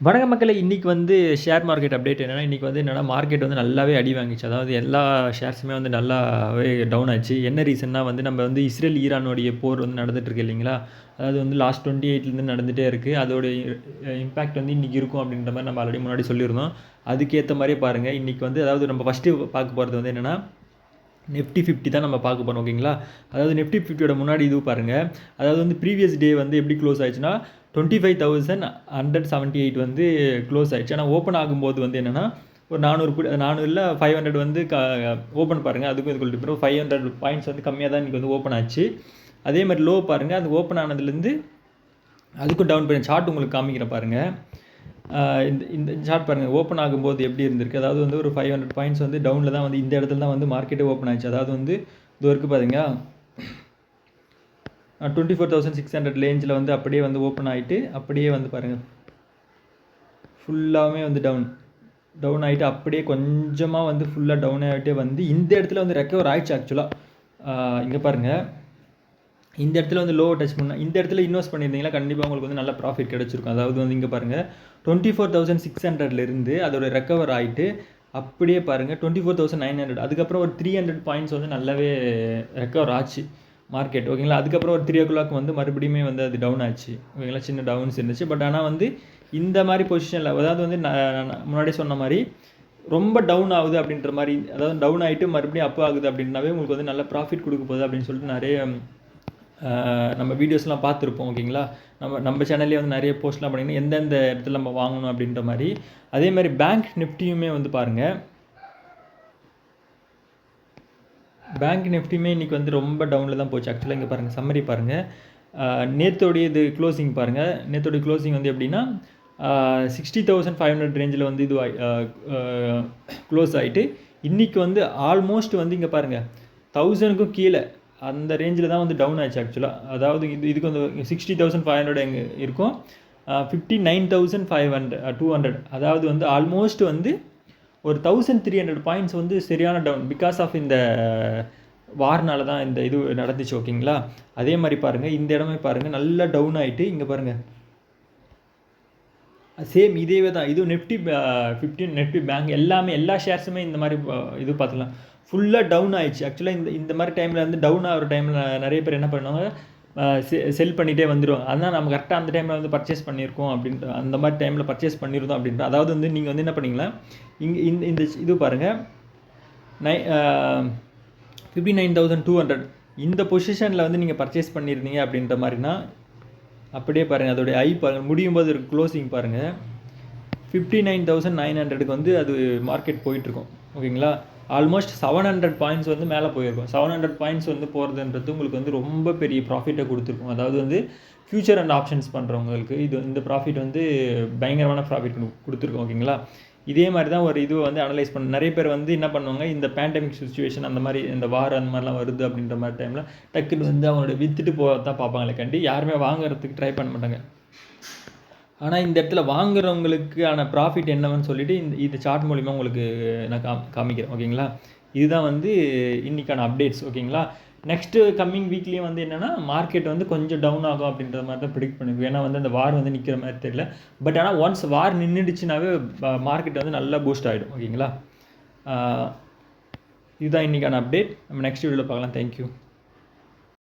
வணக்க மக்களே! இன்னைக்கு வந்து ஷேர் மார்க்கெட் அப்டேட் என்னன்னா மார்க்கெட் வந்து நல்லாவே அடி வாங்கிச்சு. அதாவது எல்லா ஷேர்ஸுமே வந்து நல்லாவே டவுன் ஆச்சு. என்ன ரீசன்னா வந்து நம்ம வந்து இஸ்ரேல், ஈரானுடைய போர் வந்து நடந்துட்டு இருக்கு இல்லைங்களா? அதாவது வந்து லாஸ்ட் 28லேருந்து நடந்துட்டே இருக்கு. அதோட இம்பாக்ட் வந்து இன்னைக்கு இருக்கும் அப்படின்ற மாரி நம்ம ஆல்ரெடி முன்னாடி சொல்லியிருந்தோம். அதுக்கேத்த மாரியே பாருங்க, இன்னைக்கு வந்து அதாவது நம்ம ஃபர்ஸ்ட்டு பார்க்க போறது வந்து என்னன்னா, நிஃப்டி 50 தான் நம்ம பார்க்க போறோம் ஓகேங்களா? அதாவது நிஃப்டி 50யோட முன்னாடி இது பாருங்க. அதாவது வந்து ப்ரீவியஸ் டே வந்து எப்படி க்ளோஸ் ஆயிடுச்சுன்னா, 25,178 வந்து க்ளோஸ் ஆயிடுச்சு. ஆனா ஓப்பன் ஆகும்போது வந்து என்னன்னா, ஒரு 400 இல்ல 500 வந்து ஓப்பன் பாருங்க. அதுக்கும் இதுக்கும் டிஃபரெண்ட் 500 பாயிண்ட்ஸ் வந்து கம்மியா தான் இன்னைக்கு வந்து ஓப்பன் ஆச்சு. அதே மாரி லோ பாருங்க. அது ஓப்பன் ஆனதுலேருந்து அதுக்கும் டவுன் பண்ணி சார்ட் உங்களுக்கு காமிக்கிறேன் பாருங்க. இந்த இந்த சார்ட் பாருங்க. ஓப்பன் ஆகும்போது எப்படி இருந்திருக்கு? அதாவது வந்து ஒரு 500 பாயிண்ட்ஸ் வந்து டவுன்ல தான் வந்து இந்த இடத்துல தான் வந்து மார்க்கெட்டே ஓப்பன் ஆச்சு. அதாவது வந்து இதோ இருக்கு பாத்தீங்களா? 24,600 ரேஞ்சில் வந்து அப்படியே வந்து ஓப்பன் ஆயிட்டு அப்படியே வந்து பாருங்க. ஃபுல்லாவுமே வந்து டவுன் ஆயிட்டு அப்படியே கொஞ்சமா வந்து ஃபுல்லா டவுன் ஆயிட்டே வந்து இந்த இடத்துல வந்து ரெக்கவர் ஆயிடுச்சு ஆக்சுவலா. இங்க பாருங்க. இந்த இடத்துல வந்து லோ டச் பண்ணா இந்த இடத்துல இன்வெஸ்ட் பண்ணியிருந்தீங்கன்னா கண்டிப்பாக உங்களுக்கு வந்து நல்ல ப்ராஃபிட் கிடைச்சிருக்கும். அதாவது வந்து இங்கே பாருங்கள் 24,600லேருந்து அதோட ரெக்கவர் ஆகிட்டு அப்படியே பாருங்கள் 24,900 அதுக்கப்புறம் ஒரு 300 பாயிண்ட்ஸ் வந்து நல்லாவே ரெக்கவர் ஆச்சு மார்க்கெட் ஓகேங்களா. அதுக்கப்புறம் ஒரு 3 o'clock வந்து மறுபடியுமே வந்து அது டவுன் ஆச்சு ஓகேங்களா. சின்ன டவுன்ஸ் இருந்துச்சு. பட் ஆனால் வந்து இந்த மாதிரி பொசிஷனில் அதாவது வந்து நான் முன்னாடி சொன்ன மாதிரி ரொம்ப டவுன் ஆகுது அப்படின்ற மாதிரி, அதாவது டவுன் ஆகிட்டு மறுபடியும் அப் ஆகுது அப்படின்னாவே உங்களுக்கு வந்து நல்ல ப்ராஃபிட் கொடுக்க போகுது அப்படின்னு சொல்லிட்டு நிறைய நம்ம வீடியோஸ்லாம் பார்த்துருப்போம் ஓகேங்களா. நம்ம சேனல்லே வந்து நிறைய போஸ்ட்லாம் பண்ணிங்கன்னா எந்தெந்த இடத்துல நம்ம வாங்கணும் அப்படின்ற மாதிரி. அதே மாதிரி பேங்க் நிஃப்டியுமே வந்து பாருங்கள். பேங்க் நிஃப்டியுமே இன்றைக்கி வந்து ரொம்ப டவுனில் தான் போச்சு ஆக்சுவலாக. இங்கே பாருங்கள் சம்மரி பாருங்கள். நேற்றோடைய இது க்ளோசிங் பாருங்கள். நேற்றோடைய க்ளோசிங் வந்து எப்படின்னா 60,500 ரேஞ்சில் வந்து இது க்ளோஸ் ஆகிட்டு இன்றைக்கி வந்து ஆல்மோஸ்ட் வந்து இங்கே பாருங்கள் 1000க்கும் கீழே அந்த ரேஞ்சில் தான் வந்து டவுன் ஆச்சு ஆக்சுவலாக. அதாவது இதுக்கு வந்து 60,500 எங்கே இருக்கும், 59,200 அதாவது வந்து ஆல்மோஸ்ட் வந்து ஒரு 1,300 பாயிண்ட்ஸ் வந்து சரியான டவுன் பிகாஸ் ஆஃப் இந்த வார்னால தான் இந்த இது நடந்துச்சு ஓகேங்களா. அதே மாதிரி பாருங்கள் இந்த இடமே பாருங்கள் நல்லா டவுன் ஆகிட்டு இங்கே பாருங்கள் சேம் இதேவே தான். இது நிஃப்டி 15 நிஃப்டி பேங்க் எல்லாமே எல்லா ஷேர்ஸுமே இந்த மாதிரி இது பார்த்துக்கலாம் ஃபுல்லாக டவுன் ஆயிடுச்சு ஆக்சுவலாக. இந்த மாதிரி டைமில் வந்து டவுன் ஆகிற டைமில் நிறைய பேர் என்ன பண்ணுவாங்க, செல் பண்ணிகிட்டே வந்துடுவாங்க. அதனால் நம்ம கரெக்டாக அந்த டைமில் வந்து பர்ச்சேஸ் பண்ணியிருக்கோம் அப்படின்ற அந்த மாதிரி டைமில் பர்ச்சேஸ் பண்ணியிருந்தோம் அப்படின்ற அதாவது வந்து நீங்கள் வந்து என்ன பண்ணிங்களா இங்கே இந்த இது பாருங்கள் 59,200 இந்த பொசிஷனில் வந்து நீங்கள் பர்ச்சேஸ் பண்ணியிருந்தீங்க அப்படின்ற மாதிரினா அப்படியே பாருங்கள் அதோடைய பாருங்கள் முடியும் போது க்ளோசிங் பாருங்கள் 59,900க்கு வந்து அது மார்க்கெட் போயிட்டுருக்கும் ஓகேங்களா. ஆல்மோஸ்ட் 700 பாயிண்ட்ஸ் வந்து மேலே போயிருக்கும். 700 பாயிண்ட்ஸ் வந்து போகிறதுன்றது உங்களுக்கு வந்து ரொம்ப பெரிய ப்ராஃபிட்டை கொடுத்துருக்கும். அதாவது வந்து ஃபியூச்சர் அண்ட் ஆப்ஷன்ஸ் பண்ணுறவங்களுக்கு இந்த ப்ராஃபிட் வந்து பயங்கரமான ப்ராஃபிட் கொடுத்துருக்கோம் ஓகேங்களா. இதே மாதிரி தான் ஒரு இது வந்து அனலைஸ் பண்ண நிறைய பேர் வந்து என்ன பண்ணுவாங்க, இந்த பேண்டமிக் சுச்சுவேஷன் அந்த மாதிரி இந்த வார் அந்த மாதிரிலாம் வருது அப்படின்ற மாதிரி டைமில் டக்குன்னு வந்து அவங்களோட விற்றுட்டு போக தான் பார்ப்பாங்களே கண்டி யாருமே வாங்குறதுக்கு ட்ரை பண்ண மாட்டாங்க. ஆனால் இந்த இடத்துல வாங்குறவங்களுக்கான ப்ராஃபிட் என்னவன்னு சொல்லிட்டு இந்த சார்ட் மூலிமா உங்களுக்கு நான் காமிக்கிறேன் ஓகேங்களா. இதுதான் வந்து இன்றைக்கான அப்டேட்ஸ் ஓகேங்களா. நெக்ஸ்ட்டு கம்மிங் வீக்லேயும் வந்து என்னென்னா மார்க்கெட் வந்து கொஞ்சம் டவுன் ஆகும் அப்படின்ற மாதிரி தான் ப்ரிடிக்ட் பண்ணிருக்கோம். ஏன்னா வந்து அந்த வார் வந்து நிற்கிற மாதிரி தெரியல. பட் ஆனால் ஒன்ஸ் வார் நின்றுடுச்சுனாவே மார்க்கெட் வந்து நல்லா பூஸ்ட் ஆகிடும் ஓகேங்களா. இதுதான் இன்றைக்கான அப்டேட். நம்ம நெக்ஸ்ட் வீடியோவில் பார்க்கலாம். தேங்க்யூ.